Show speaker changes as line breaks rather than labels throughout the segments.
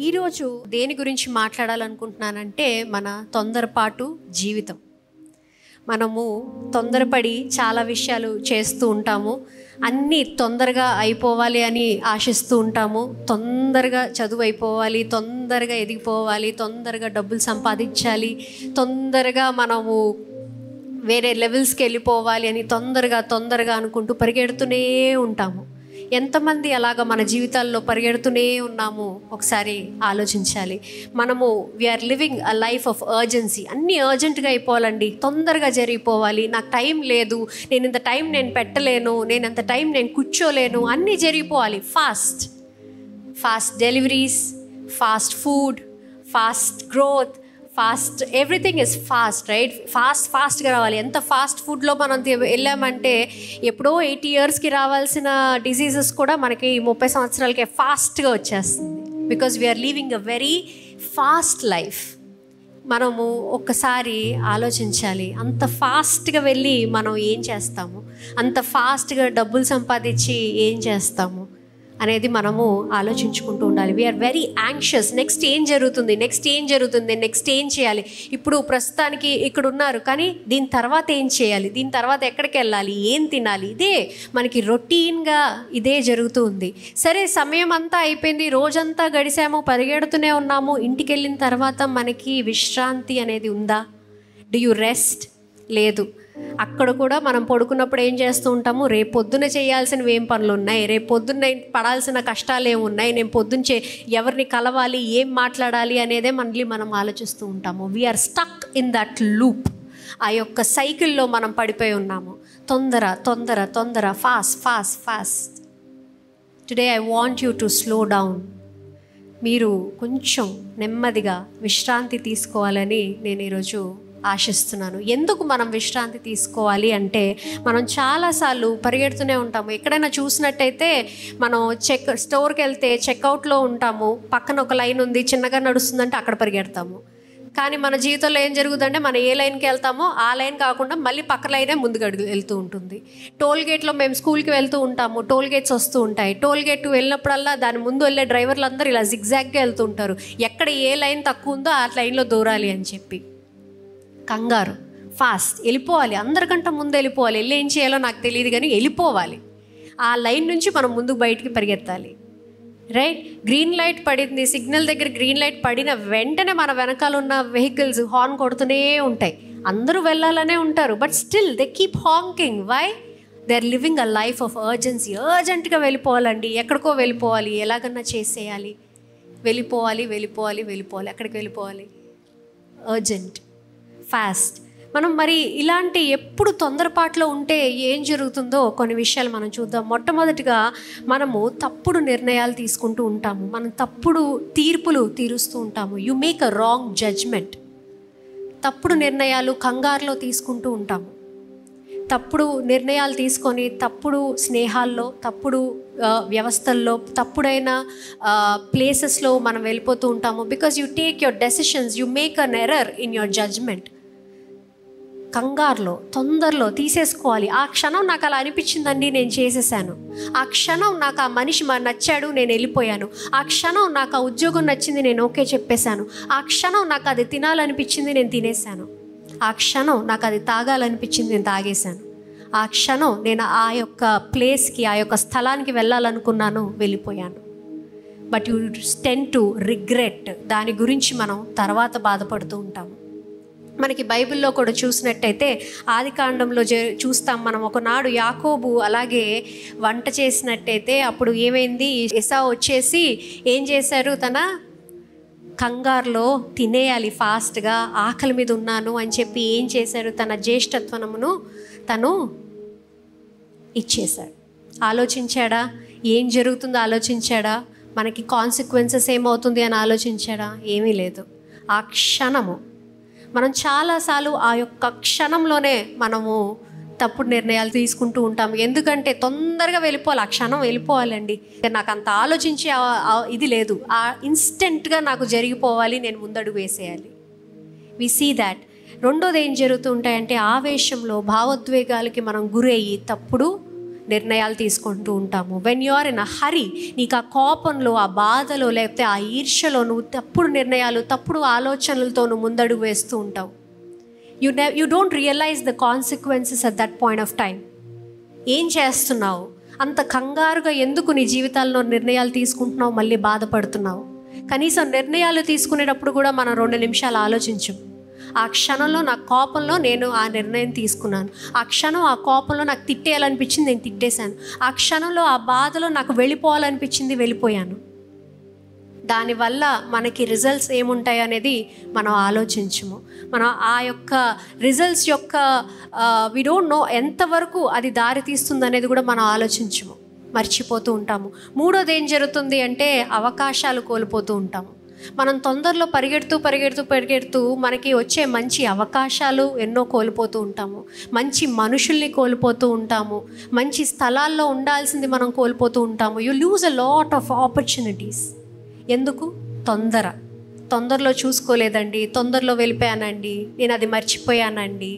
ఈరోజు దేని గురించి మాట్లాడాలనుకుంటున్నానంటే మన తొందరపాటు జీవితం. మనము తొందరపడి చాలా విషయాలు చేస్తూ ఉంటాము. అన్నీ తొందరగా అయిపోవాలి అని ఆశిస్తూ ఉంటాము. తొందరగా చదువు అయిపోవాలి, తొందరగా ఎదిగిపోవాలి, తొందరగా డబ్బులు సంపాదించాలి, తొందరగా మనము వేరే లెవెల్స్కి వెళ్ళిపోవాలి అని తొందరగా అనుకుంటూ పరిగెడుతూనే ఉంటాము. ఎంతమంది అలాగ మన జీవితాల్లో పరిగెడుతూనే ఉన్నాము ఒకసారి ఆలోచించాలి. మనము we are living a life of urgency. అన్నీ అర్జెంటుగా అయిపోవాలండి, తొందరగా జరిగిపోవాలి, నాకు టైం లేదు, నేను ఇంత టైం నేను పెట్టలేను, నేను అంత టైం నేను కూర్చోలేను, అన్నీ జరిగిపోవాలి. Fast deliveries, fast food, fast growth, fast everything is fast, right? ఫాస్ట్గా రావాలి. ఎంత ఫాస్ట్ ఫుడ్లో మనం వెళ్ళామంటే ఎప్పుడో 80 yearsకి రావాల్సిన డిసీజెస్ కూడా మనకి 30 సంవత్సరాలకే ఫాస్ట్గా వచ్చేస్తుంది. Because we are living a very fast life. మనము ఒక్కసారి ఆలోచించాలి, అంత ఫాస్ట్గా వెళ్ళి మనం ఏం చేస్తాము, అంత ఫాస్ట్గా డబ్బులు సంపాదించి ఏం చేస్తాము అనేది మనము ఆలోచించుకుంటూ ఉండాలి. We are very anxious. నెక్స్ట్ ఏం జరుగుతుంది, నెక్స్ట్ ఏం చేయాలి, ఇప్పుడు ప్రస్తుతానికి ఇక్కడ ఉన్నారు కానీ దీని తర్వాత ఏం చేయాలి, దీని తర్వాత ఎక్కడికి వెళ్ళాలి, ఏం తినాలి, ఇదే మనకి రొటీన్గా ఇదే జరుగుతూ ఉంది. సరే, సమయం అంతా అయిపోయింది, రోజంతా గడిసాము, పరిగెడుతూనే ఉన్నాము. ఇంటికి వెళ్ళిన తర్వాత మనకి విశ్రాంతి అనేది ఉందా? Do you rest? లేదు. అక్కడ కూడా మనం పడుకున్నప్పుడు ఏం చేస్తూ ఉంటాము, రేపు పొద్దున్న చేయాల్సినవి ఏం పనులు ఉన్నాయి, రేపు పొద్దున్న పడాల్సిన కష్టాలు ఏమున్నాయి, నేను పొద్దున్న ఎవరిని కలవాలి, ఏం మాట్లాడాలి అనేదే మళ్ళీ మనం ఆలోచిస్తూ ఉంటాము. We are stuck in that loop. ఆ యొక్క సైకిల్లో మనం పడిపోయి ఉన్నాము. తొందర, fast. Today I want you to slow down. మీరు కొంచెం నెమ్మదిగా విశ్రాంతి తీసుకోవాలని నేను ఈరోజు ఆశిస్తున్నాను. ఎందుకు మనం విశ్రాంతి తీసుకోవాలి అంటే, మనం చాలాసార్లు పరిగెడుతూనే ఉంటాము. ఎక్కడైనా చూసినట్టయితే మనం స్టోర్కి వెళ్తే చెక్అవుట్లో ఉంటాము, పక్కన ఒక లైన్ ఉంది, చిన్నగా నడుస్తుందంటే అక్కడ పరిగెడతాము. కానీ మన జీవితంలో ఏం జరుగుతుందంటే, మనం ఏ లైన్కి వెళ్తామో ఆ లైన్ కాకుండా మళ్ళీ పక్క లైనే ముందుకు వెళ్తూ ఉంటుంది. టోల్ గేట్లో మేము స్కూల్కి వెళ్తూ ఉంటాము, టోల్ గేట్స్ వస్తూ ఉంటాయి. టోల్ గేట్ వెళ్ళినప్పుడల్లా దాని ముందు వెళ్ళే డ్రైవర్లు అందరూ ఇలా జిగ్జాగ్గా వెళ్తూ ఉంటారు, ఎక్కడ ఏ లైన్ తక్కువ ఉందో ఆ లైన్లో దూరాలి అని చెప్పి. కంగారు, ఫాస్ట్, వెళ్ళిపోవాలి, అందరికంటే ముందు వెళ్ళిపోవాలి. వెళ్ళి ఏం చేయాలో నాకు తెలియదు కానీ వెళ్ళిపోవాలి. ఆ లైన్ నుంచి మనం ముందుకు బయటికి పరిగెత్తాలి, రైట్? గ్రీన్ లైట్ పడింది, సిగ్నల్ దగ్గర గ్రీన్ లైట్ పడిన వెంటనే మన వెనకాల ఉన్న వెహికల్స్ హార్న్ కొడుతూనే ఉంటాయి. అందరూ వెళ్ళాలనే ఉంటారు, but still they keep honking. Why? They are living a life of urgency. అర్జెంటుగా వెళ్ళిపోవాలండి, ఎక్కడికో వెళ్ళిపోవాలి, ఎలాగన్నా చేసేయాలి, వెళ్ళిపోవాలి. ఎక్కడికి వెళ్ళిపోవాలి? Urgent, fast. మనం మరి ఇలాంటి ఎప్పుడు తొందరపాటులో ఉంటే ఏం జరుగుతుందో కొన్ని విషయాలు మనం చూద్దాం. మొట్టమొదటిగా మనము తప్పుడు నిర్ణయాలు తీసుకుంటూ ఉంటాము, మనం తప్పుడు తీర్పులు తీరుస్తూ ఉంటాము. You make a wrong judgement. తప్పుడు నిర్ణయాలు కంగారులో తీసుకుంటూ ఉంటాము. తప్పుడు నిర్ణయాలు తీసుకొని తప్పుడు స్నేహాల్లో, తప్పుడు వ్యవస్థల్లో, తప్పుడైన ప్లేసెస్లో మనం వెళ్ళిపోతూ ఉంటాము. Because you take your decisions, you make an error in your judgement. కంగారులో, తొందరలో తీసేసుకోవాలి. ఆ క్షణం నాకు అలా అనిపించిందండి, నేను చేసేసాను. ఆ క్షణం నాకు ఆ మనిషి నచ్చాడు, నేను వెళ్ళిపోయాను. ఆ క్షణం నాకు ఆ ఉద్యోగం నచ్చింది, నేను ఓకే చెప్పేశాను. ఆ క్షణం నాకు అది తినాలనిపించింది, నేను తినేసాను. ఆ క్షణం నాకు అది తాగాలనిపించింది, నేను తాగేశాను. ఆ క్షణం నేను ఆ యొక్క ప్లేస్కి, ఆ యొక్క స్థలానికి వెళ్ళాలనుకున్నాను, వెళ్ళిపోయాను. But you tend to regret. దాని గురించి మనం తర్వాత బాధపడుతూ ఉంటాము. మనకి బైబిల్లో కూడా చూసినట్టయితే ఆదికాండంలో చూస్తాం మనం. ఒకనాడు యాకోబు అలాగే వంట చేసినట్టయితే అప్పుడు ఏమైంది, ఏసావు వచ్చేసి ఏం చేశారు, తన కంగారులో తినేయాలి ఫాస్ట్గా, ఆకలి మీద ఉన్నాను అని చెప్పి ఏం చేశారు, తన జ్యేష్ఠత్వమును తను ఇచ్చేశాడు. ఆలోచించాడా? ఏం జరుగుతుందో ఆలోచించాడా? మనకి కాన్సిక్వెన్సెస్ ఏమవుతుంది అని ఆలోచించాడా? ఏమీ లేదు. ఆ క్షణము మనం చాలాసార్లు ఆ యొక్క క్షణంలోనే మనము తప్పుడు నిర్ణయాలు తీసుకుంటూ ఉంటాము. ఎందుకంటే తొందరగా వెళ్ళిపోవాలి, ఆ క్షణం వెళ్ళిపోవాలండి. నాకు అంత ఆలోచించి ఇది లేదు, ఆ ఇన్స్టెంట్గా నాకు జరిగిపోవాలి, నేను ముందడుగు వేసేయాలి. We see that. రెండోది ఏం జరుగుతూ ఉంటాయంటే, ఆవేశంలో భావోద్వేగాలకి మనం గురయ్యి తప్పుడు నిర్ణయాలు తీసుకుంటూ ఉంటాము. When you are in a hurry, నీకు ఆ కోపంలో, ఆ బాధలో, లేకపోతే ఆ ఈర్ష్యలో నువ్వు తప్పుడు నిర్ణయాలు, తప్పుడు ఆలోచనలతో నువ్వు ముందడుగు వేస్తూ ఉంటావు. You don't realise the consequences at that point of time. ఏం చేస్తున్నావు? అంత కంగారుగా ఎందుకు నీ జీవితాల్లో నిర్ణయాలు తీసుకుంటున్నావు, మళ్ళీ బాధపడుతున్నావు? కనీసం నిర్ణయాలు తీసుకునేటప్పుడు కూడా మనం 2 నిమిషాలు ఆలోచించం. ఆ క్షణంలో, నా కోపంలో నేను ఆ నిర్ణయం తీసుకున్నాను, ఆ క్షణం ఆ కోపంలో నాకు తిట్టేయాలనిపించింది, నేను తిట్టేశాను, ఆ క్షణంలో ఆ బాధలో నాకు వెళ్ళిపోవాలనిపించింది, వెళ్ళిపోయాను. దానివల్ల మనకి రిజల్ట్స్ ఏముంటాయి అనేది మనం ఆలోచించము. మనం ఆ యొక్క రిజల్ట్స్ యొక్క వి డోంట్ నో ఎంతవరకు అది దారి తీస్తుంది అనేది కూడా మనం ఆలోచించము, మర్చిపోతూ ఉంటాము. మూడోది ఏం జరుగుతుంది అంటే అవకాశాలు కోల్పోతూ ఉంటాము. మనం తొందరలో పరిగెడుతూ మనకి వచ్చే మంచి అవకాశాలు ఎన్నో కోల్పోతూ ఉంటాము. మంచి మనుషుల్ని కోల్పోతూ ఉంటాము. మంచి స్థలాల్లో ఉండాల్సింది మనం కోల్పోతూ ఉంటాము. You lose a lot of opportunities. ఎందుకు? తొందరలో చూసుకోలేదండి, తొందరలో వెళ్ళిపోయానండి, నేను అది మర్చిపోయానండి.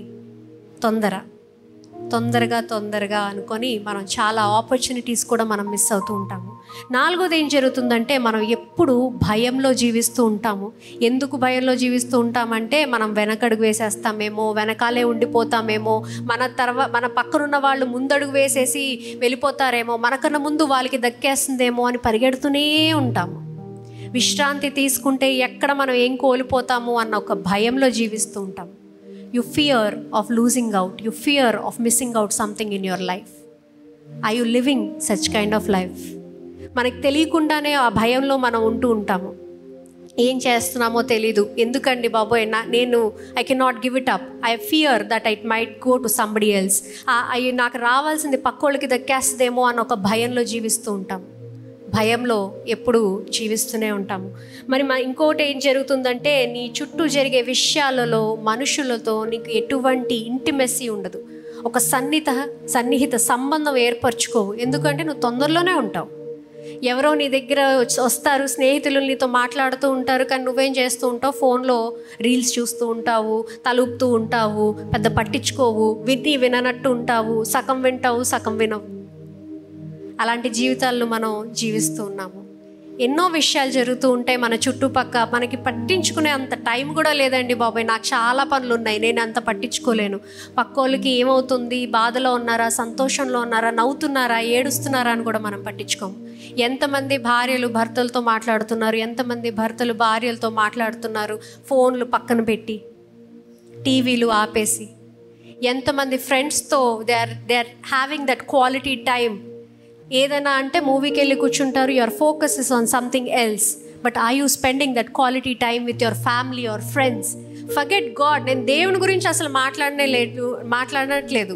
తొందరగా అనుకొని మనం చాలా ఆపర్చునిటీస్ కూడా మనం మిస్ అవుతూ ఉంటాము. 4వది ఏం జరుగుతుందంటే మనం ఎప్పుడు భయంలో జీవిస్తూ ఉంటాము. ఎందుకు భయంలో జీవిస్తూ ఉంటామంటే మనం వెనకడుగు వేసేస్తామేమో, వెనకాలే ఉండిపోతామేమో, మన పక్కనున్న వాళ్ళు ముందడుగు వేసేసి వెళ్ళిపోతారేమో, మనకన్నా ముందు వాళ్ళకి దక్కేస్తుందేమో అని పరిగెడుతూనే ఉంటాము. విశ్రాంతి తీసుకుంటే ఎక్కడ మనం ఏం కోల్పోతాము అన్న ఒక భయంలో జీవిస్తూ ఉంటాము. You fear of losing out. You fear of missing out something in your life. Are you living such kind of life? మనకు తెలియకుండానే ఆ భయంలో మనం ఉంటూ ఉంటాము. ఏం చేస్తున్నామో తెలీదు. ఎందుకండి బాబోయ్, I cannot give it up. I fear that it might go to somebody else. నాకు రావాల్సింది పక్కోళ్ళకి దక్కేస్తుందేమో అన్న ఒక భయంలో జీవిస్తూ ఉంటాము. భయంలో ఎప్పుడు జీవిస్తూనే ఉంటాము. మరి ఇంకోటి ఏం జరుగుతుందంటే నీ చుట్టూ జరిగే విషయాలలో మనుషులతో నీకు ఎటువంటి ఇంటిమెసీ ఉండదు. ఒక సన్నిహిత సంబంధం ఏర్పరచుకోవు. ఎందుకంటే నువ్వు తొందరలోనే ఉంటావు. ఎవరో నీ దగ్గర వస్తారు, స్నేహితులు నీతో మాట్లాడుతూ ఉంటారు, కానీ నువ్వేం చేస్తూ ఉంటావు? ఫోన్లో రీల్స్ చూస్తూ ఉంటావు, తలుపుతూ ఉంటావు, పెద్ద పట్టించుకోవు, విననట్టు ఉంటావు, సగం వింటావు, సగం వినవు. అలాంటి జీవితాలను మనం జీవిస్తూ ఉన్నాము. ఎన్నో విషయాలు జరుగుతూ ఉంటాయి మన చుట్టుపక్క. మనకి పట్టించుకునే అంత టైం కూడా లేదండి బాబాయ్, నాకు చాలా పనులు ఉన్నాయి, నేను అంత పట్టించుకోలేను. పక్కోళ్ళకి ఏమవుతుంది, బాధలో ఉన్నారా, సంతోషంలో ఉన్నారా, నవ్వుతున్నారా, ఏడుస్తున్నారా అని కూడా మనం పట్టించుకోము. ఎంతమంది భార్యలు భర్తలతో మాట్లాడుతున్నారు, ఎంతమంది భర్తలు భార్యలతో మాట్లాడుతున్నారు ఫోన్లు పక్కన పెట్టి, టీవీలు ఆపేసి. ఎంతమంది ఫ్రెండ్స్తో they are having that quality time. ఏదైనా అంటే మూవీకి వెళ్ళి కూర్చుంటారు, your focus is on something else. But are you spending that quality time with your family or friends? Forget God. నేను దేవుని గురించి అసలు మాట్లాడట్లేదు,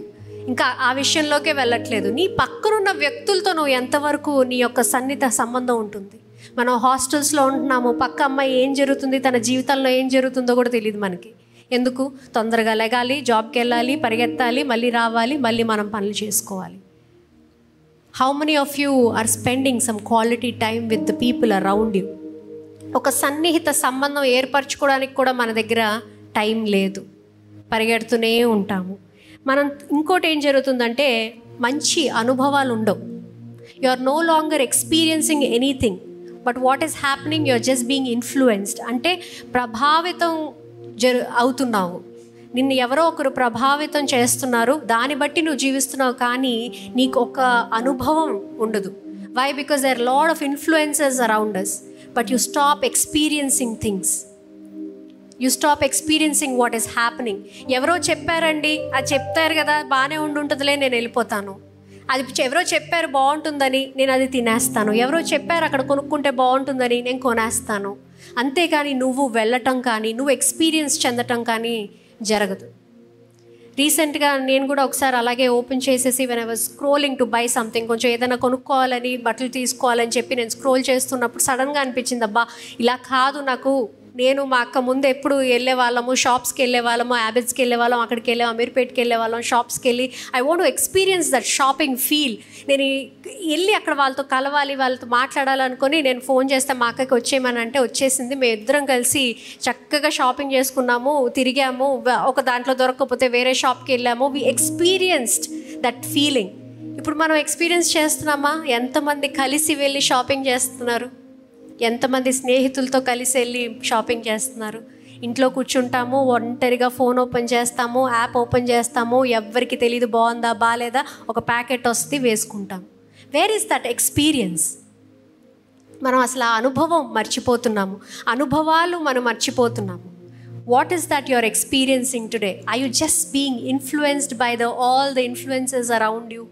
ఇంకా ఆ విషయంలోకే వెళ్ళట్లేదు. నీ పక్కనున్న వ్యక్తులతో నువ్వు ఎంతవరకు నీ యొక్క సన్నిహిత సంబంధం ఉంటుంది? మనం హాస్టల్స్లో ఉంటున్నాము, పక్క అమ్మాయి ఏం జరుగుతుంది, తన జీవితంలో ఏం జరుగుతుందో కూడా తెలియదు మనకి. ఎందుకు? తొందరగా లెగాలి, జాబ్కి వెళ్ళాలి, పరిగెత్తాలి, మళ్ళీ రావాలి, మళ్ళీ మనం పనులు చేసుకోవాలి. How many of you are spending some quality time with the people around you? ఒక సన్నిహిత సంబంధం ఏర్పరచుకోవడానికి కూడా మన దగ్గర టైం లేదు, పరిగెడుతూనే ఉంటాము. మనం ఇంకోటి ఏం జరుగుతుందంటే మంచి అనుభవాలు ఉండవు. You are no longer experiencing anything, but what is happening, you are just being influenced. అంటే ప్రభావితం అవుతున్నావు. నిన్ను ఎవరో ఒకరు ప్రభావితం చేస్తున్నారు, దాన్ని బట్టి నువ్వు జీవిస్తున్నావు, కానీ నీకు ఒక అనుభవం ఉండదు. Why? Because there are lot of influences around us, but you stop experiencing things. You stop experiencing what is happening. ఎవరో చెప్పారండి, అది చెప్తారు కదా, బాగానే ఉంటుందిలే, నేను వెళ్ళిపోతాను. అది ఎవరో చెప్పారు బాగుంటుందని నేను అది తినేస్తాను. ఎవరో చెప్పారు అక్కడ కొనుక్కుంటే బాగుంటుందని నేను కొనేస్తాను. అంతేకాని నువ్వు వెళ్ళటం కానీ, నువ్వు ఎక్స్పీరియన్స్ చెందటం కానీ జరగదు. రీసెంట్గా నేను కూడా ఒకసారి అలాగే ఓపెన్ చేసేసి when I was scrolling to buy something, కొంచెం ఏదైనా కొనుక్కోవాలని, బట్టలు తీసుకోవాలని చెప్పి నేను స్క్రోల్ చేస్తున్నప్పుడు సడన్గా అనిపించింది, అబ్బా ఇలా కాదు నాకు. నేను మా అక్క ముందు ఎప్పుడు వెళ్ళేవాళ్ళము, షాప్స్కి వెళ్ళేవాళ్ళము, హ్యాబిట్స్కి వెళ్ళేవాళ్ళం, అక్కడికి వెళ్ళాము, అమీర్పేట్కి వెళ్ళేవాళ్ళం, షాప్స్కి వెళ్ళి I want to experience that shopping feel. నేను వెళ్ళి అక్కడ వాళ్ళతో కలవాలి, వాళ్ళతో మాట్లాడాలనుకొని నేను ఫోన్ చేస్తే మా అక్కకి వచ్చేయమని అంటే వచ్చేసింది. మేము ఇద్దరం కలిసి చక్కగా షాపింగ్ చేసుకున్నాము, తిరిగాము, ఒక దాంట్లో దొరకకపోతే వేరే షాప్కి వెళ్ళాము. వి ఎక్స్పీరియన్స్డ్ దట్ ఫీలింగ్. ఇప్పుడు మనం ఎక్స్పీరియన్స్ చేస్తున్నామా? ఎంతమంది కలిసి వెళ్ళి షాపింగ్ చేస్తున్నారు? ఎంతమంది స్నేహితులతో కలిసి వెళ్ళి షాపింగ్ చేస్తున్నారు? ఇంట్లో కూర్చుంటాము, ఒంటరిగా ఫోన్ ఓపెన్ చేస్తాము, యాప్ ఓపెన్ చేస్తాము, ఎవరికి తెలియదు బాగుందా బాగాలేదా, ఒక ప్యాకెట్ వస్తే వేసుకుంటాం. Where is that experience? మనం అసలు ఆ అనుభవం మర్చిపోతున్నాము, అనుభవాలు మనం మర్చిపోతున్నాము. What is that your experiencing today? Are you just being influenced by all the influences around you?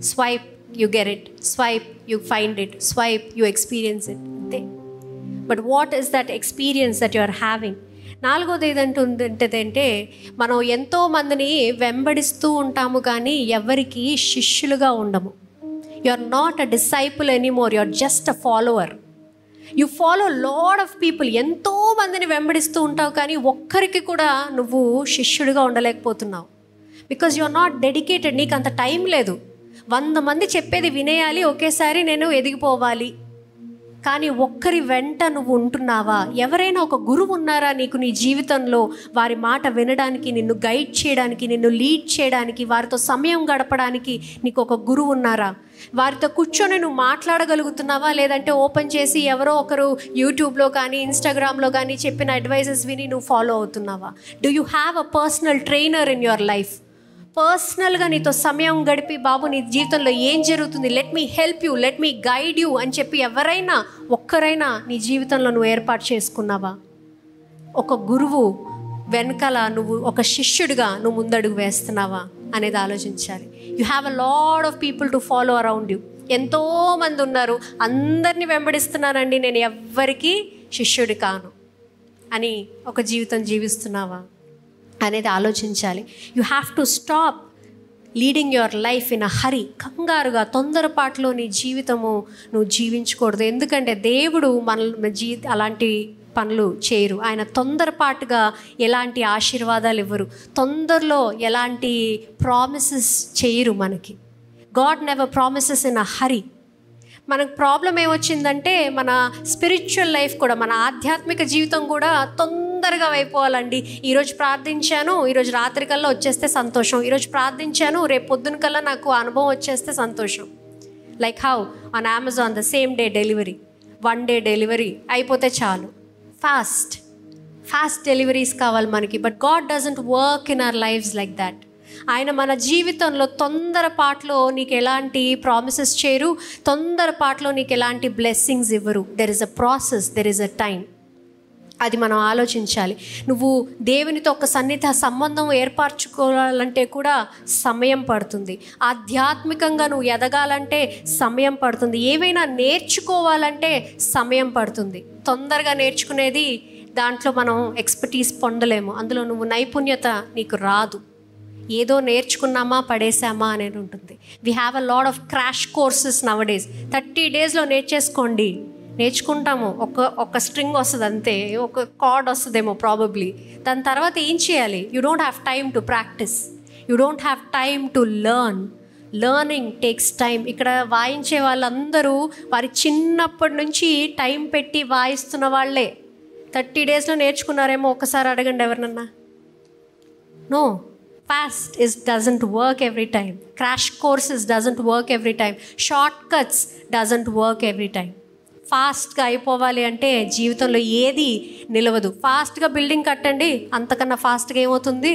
Swipe, you get it. Swipe, you find it. Swipe, you experience it. అంతే. But what is that experience that you are having? నాలుగోది ఏదంటే మనం ఎంతోమందిని వెంబడిస్తూ ఉంటాము కానీ ఎవరికి శిష్యులుగా ఉండము. You are not a disciple anymore, you are just a follower. You follow lot of people. ఎంతోమందిని వెంబడిస్తూ ఉంటావు కానీ ఒక్కరికి కూడా నువ్వు శిష్యుడిగా ఉండలేకపోతున్నావు. Because you are not dedicated. నీకు అంత టైం లేదు. 100 మంది చెప్పేది వినేయాలి, ఒకేసారి నేను ఎదిగిపోవాలి. కానీ ఒక్కరి వెంట నువ్వు ఉంటున్నావా? ఎవరైనా ఒక గురువు ఉన్నారా నీకు నీ జీవితంలో? వారి మాట వినడానికి, నిన్ను గైడ్ చేయడానికి, నిన్ను లీడ్ చేయడానికి, వారితో సమయం గడపడానికి నీకు ఒక గురువు ఉన్నారా? వారితో కూర్చొని నువ్వు మాట్లాడగలుగుతున్నావా? లేదంటే ఓపెన్ చేసి ఎవరో ఒకరు యూట్యూబ్లో కానీ ఇన్స్టాగ్రామ్లో కానీ చెప్పిన అడ్వైజెస్ విని నువ్వు ఫాలో అవుతున్నావా? Do you have a personal trainer in your life? పర్సనల్గా నీతో సమయం గడిపి, బాబు నీ జీవితంలో ఏం జరుగుతుంది, let me help you, let me guide you అని చెప్పి ఎవరైనా ఒక్కరైనా నీ జీవితంలో నువ్వు ఏర్పాటు చేసుకున్నావా? ఒక గురువు వెనకాల నువ్వు ఒక శిష్యుడిగా నువ్వు ముందడుగు వేస్తున్నావా అనేది ఆలోచించాలి. You have a lot of people to follow around you. ఎంతోమంది ఉన్నారు, అందరినీ వెంబడిస్తున్నానండి, నేను ఎవ్వరికీ శిష్యుడి కాను అని ఒక జీవితం జీవిస్తున్నావా అనేది ఆలోచించాలి. You have to stop leading your life in a hurry. కంగారుగా, తొందరపాటులో నీ జీవితము నువ్వు జీవించకూడదు. ఎందుకంటే దేవుడు అలాంటి పనులు చేయరు. ఆయన తొందరపాటుగా ఎలాంటి ఆశీర్వాదాలు ఇవ్వరు, తొందరలో ఎలాంటి ప్రామిసెస్ చేయరు మనకి. God never promises in a hurry. మనకు ప్రాబ్లం ఏమొచ్చిందంటే మన స్పిరిచువల్ లైఫ్ కూడా, మన ఆధ్యాత్మిక జీవితం కూడా తొందరగా అయిపోవాలండి. ఈరోజు ప్రార్థించాను, ఈరోజు రాత్రికల్లా వచ్చేస్తే సంతోషం. ఈరోజు ప్రార్థించాను, రేపు పొద్దున కల్లా నాకు అనుభవం వచ్చేస్తే సంతోషం. Like how on Amazon the same day delivery, 1 day delivery అయిపోతే చాలు. ఫాస్ట్ డెలివరీస్ కావాలి మనకి. But God doesn't work in our lives like that. ఆయన మన జీవితంలో తొందరపాటులో నీకు ఎలాంటి ప్రామిసెస్ చేయరు, తొందరపాటులో నీకు ఎలాంటి బ్లెస్సింగ్స్ ఇవ్వరు. There is a process, there is a time. అది మనం ఆలోచించాలి. నువ్వు దేవునితో ఒక సన్నిహిత సంబంధం ఏర్పరచుకోవాలంటే కూడా సమయం పడుతుంది. ఆధ్యాత్మికంగా నువ్వు ఎదగాలంటే సమయం పడుతుంది. ఏవైనా నేర్చుకోవాలంటే సమయం పడుతుంది. తొందరగా నేర్చుకునేది దాంట్లో మనం ఎక్స్పర్టీస్ పొందలేము. అందులో నువ్వు నైపుణ్యత నీకు రాదు. ఏదో నేర్చుకున్నామా పడేసామా అనేది ఉంటుంది. We have a lot of crash courses nowadays. 30 daysలో నేర్చుకుంటాము. ఒక స్ట్రింగ్ వస్తుంది అంతే, ఒక కార్డ్ వస్తుందేమో ప్రాబబ్లీ. దాని తర్వాత ఏం చేయాలి? You don't have time to practice, you don't have time to learning takes time. ఇక్కడ వాయించే వాళ్ళందరూ వారి చిన్నప్పటి నుంచి టైం పెట్టి వాయిస్తున్న వాళ్ళే. 30 daysలో నేర్చుకున్నారేమో, ఒకసారి అడగండి ఎవరినన్నా. No. Fast doesn't work every time. Crash courses doesn't work every time. Shortcuts doesn't work every time. ఫాస్ట్గా అయిపోవాలి అంటే జీవితంలో ఏది నిలవదు. ఫాస్ట్గా బిల్డింగ్ కట్టండి, అంతకన్నా ఫాస్ట్గా ఏమవుతుంది?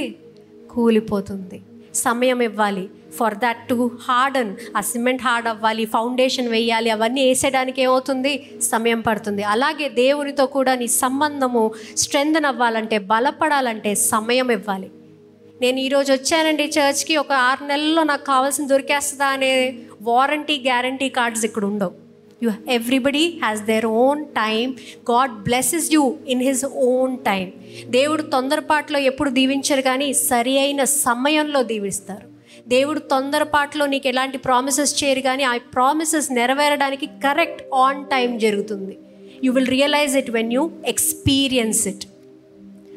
కూలిపోతుంది. సమయం ఇవ్వాలి ఫర్ దట్ టు హార్డన్. ఆ సిమెంట్ హార్డ్ అవ్వాలి, ఫౌండేషన్ వేయాలి, అవన్నీ వేసేయడానికి ఏమవుతుంది? సమయం పడుతుంది. అలాగే దేవునితో కూడా నీ సంబంధము స్ట్రెంగ్తన్ అవ్వాలంటే, బలపడాలంటే సమయం ఇవ్వాలి. నేను ఈరోజు వచ్చానండి చర్చ్కి, ఒక 6 నెలల్లో నాకు కావాల్సిన దొరికేస్తుందా అనే వారంటీ గ్యారంటీ కార్డ్స్ ఇక్కడ ఉండవు. Everybody has their own time. God blesses you in his own time. దేవుడు తొందరపాటులో ఎప్పుడు దీవించరు కానీ సరి అయిన సమయంలో దీవిస్తారు. దేవుడు తొందరపాటులో నీకు ఎలాంటి ప్రామిసెస్ చేయరు కానీ ఆ ప్రామిసెస్ నెరవేరడానికి కరెక్ట్ ఆన్ టైం జరుగుతుంది. You will realise it when you experience it.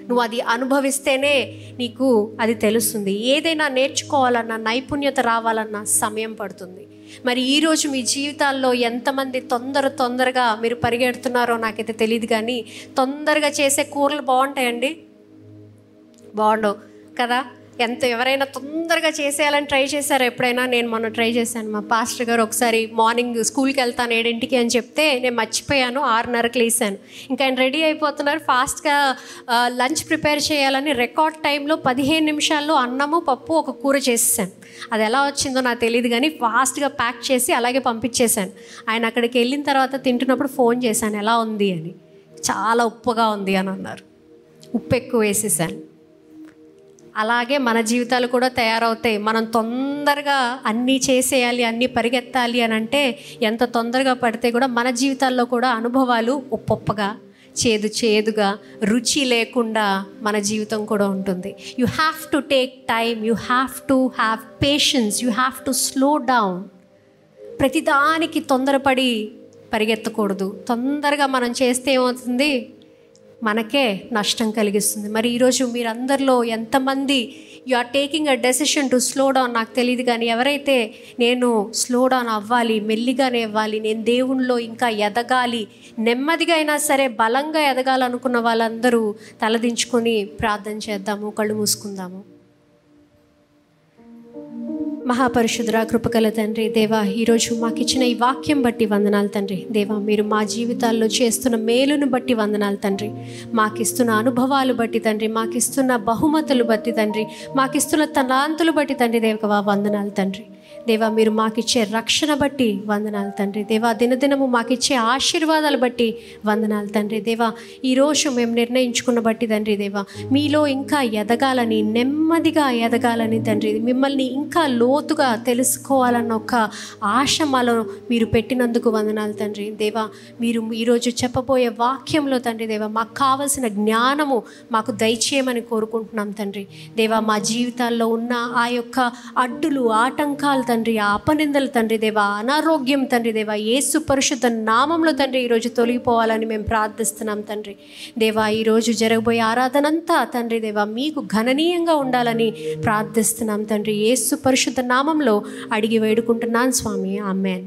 నువ్వు అది అనుభవిస్తేనే నీకు అది తెలుస్తుంది. ఏదైనా నేర్చుకోవాలన్నా, నైపుణ్యత రావాలన్నా సమయం పడుతుంది. మరి ఈరోజు మీ జీవితాల్లో ఎంతమంది తొందరగా మీరు పరిగెడుతున్నారో నాకైతే తెలియదు కానీ తొందరగా చేసే కూరలు బాగుంటాయండి? బాగుండవు కదా. ఎవరైనా తొందరగా చేసేయాలని ట్రై చేశారో ఎప్పుడైనా? నేను మొన్న ట్రై చేశాను. మా పాస్టర్ గారు ఒకసారి మార్నింగ్ స్కూల్కి వెళ్తాను 7ంటికి అని చెప్తే నేను మర్చిపోయాను, 6:30కి లేసాను. ఇంకా ఆయన రెడీ అయిపోతున్నారు, ఫాస్ట్గా లంచ్ ప్రిపేర్ చేయాలని రికార్డ్ టైంలో 15 నిమిషాల్లో అన్నము పప్పు ఒక కూర చేసేసాను. అది ఎలా వచ్చిందో నాకు తెలియదు కానీ ఫాస్ట్గా ప్యాక్ చేసి అలాగే పంపించేశాను. ఆయన అక్కడికి వెళ్ళిన తర్వాత తింటున్నప్పుడు ఫోన్ చేశాను, ఎలా ఉంది అని. చాలా ఉప్పుగా ఉంది అని అన్నారు. ఉప్పు ఎక్కువ వేసేసాను. అలాగే మన జీవితాలు కూడా తయారవుతాయి. మనం తొందరగా అన్నీ చేసేయాలి, అన్నీ పరిగెత్తాలి అని అంటే ఎంత తొందరగా పడితే కూడా మన జీవితాల్లో కూడా అనుభవాలు ఉప్పొప్పగా, చేదుగా, రుచి లేకుండా మన జీవితం కూడా ఉంటుంది. You have to take time, you have to have patience, you have to slow down. ప్రతిదానికి తొందరపడి పరిగెత్తకూడదు. తొందరగా మనం చేస్తే ఏమవుతుంది? మనకే నష్టం కలిగిస్తుంది. మరి ఈరోజు మీరందరిలో ఎంతమంది you are taking a decision to slow down నాకు తెలియదు, కానీ ఎవరైతే నేను స్లో డౌన్ అవ్వాలి, మెల్లిగానే అవ్వాలి, నేను దేవునిలో ఇంకా ఎదగాలి, నెమ్మదిగా అయినా సరే బలంగా ఎదగాలనుకున్న వాళ్ళందరూ తలదించుకొని ప్రార్థన చేద్దాము, కళ్ళు మూసుకుందాము. మహాపరిశుద్ధుడా, కృపగల తండ్రి, దేవా, ఈరోజు మాకు ఇచ్చిన ఈ వాక్యం బట్టి వందనాలు తండ్రి. దేవా, మీరు మా జీవితాల్లో చేస్తున్న మేలును బట్టి వందనాలు తండ్రి. మాకిస్తున్న అనుభవాలు బట్టి తండ్రి, మాకిస్తున్న బహుమతులు బట్టి తండ్రి, మాకిస్తున్న తలాంతులు బట్టి తండ్రి, దేవా వందనాలు తండ్రి. దేవా, మీరు మాకిచ్చే రక్షణ బట్టి వందనాలు తండ్రి. దేవా, దినదినము మాకిచ్చే ఆశీర్వాదాలు బట్టి వందనాలు తండ్రి. దేవా, ఈరోజు మేము నిర్ణయించుకున్న బట్టి తండ్రి, దేవా, మీలో ఇంకా ఎదగాలని, నెమ్మదిగా ఎదగాలని తండ్రి, మిమ్మల్ని ఇంకా లోతుగా తెలుసుకోవాలన్న ఒక ఆశ మాలో మీరు పెట్టినందుకు వందనాలు తండ్రి. దేవా, మీరు ఈరోజు చెప్పబోయే వాక్యంలో తండ్రి, దేవా, మాకు కావలసిన జ్ఞానము మాకు దయచేయమని కోరుకుంటున్నాం తండ్రి. దేవా, మా జీవితాల్లో ఉన్న ఆ యొక్క అడ్డులు, ఆటంకాలు తండ్రి, ఆ అపనిందలు తండ్రి, దేవా, అనారోగ్యం తండ్రి, దేవా, యేసు పరిశుద్ధ నామంలో తండ్రి ఈరోజు తొలగిపోవాలని మేము ప్రార్థిస్తున్నాం తండ్రి. దేవా, ఈరోజు జరగబోయే ఆరాధనంతా తండ్రి, దేవా, మీకు ఘననీయంగా ఉండాలని ప్రార్థిస్తున్నాం తండ్రి. యేసు పరిశుద్ధ నామంలో అడిగి వేడుకుంటున్నాను స్వామి, ఆమేన్.